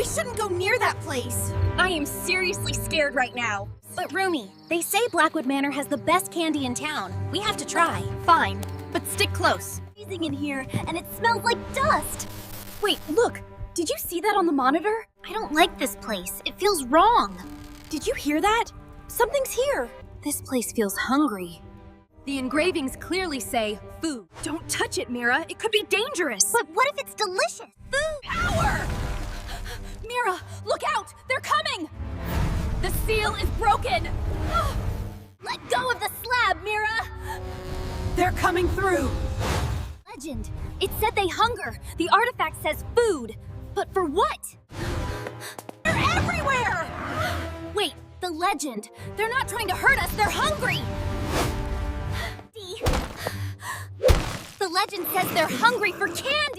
shouldn't go near that place. I am seriously scared right now. But Rumi, they say Blackwood Manor has the best candy in town. We have to try. Fine, but stick close. It's freezing in here, and it smells like dust. Wait, look. Did you see that on the monitor? I don't like this place. It feels wrong. Did you hear that? Something's here. This place feels hungry. The engravings clearly say food. Don't touch it, Mira. It could be dangerous. But what if it's delicious? Food! Power! Mira, look out! They're coming! The seal is broken! Let go of the slab, Mira! They're coming through! Legend. It said they hunger. The artifact says food. But for what? They're everywhere! Wait, the legend. They're not trying to hurt us, they're hungry! The legend says they're hungry for candy!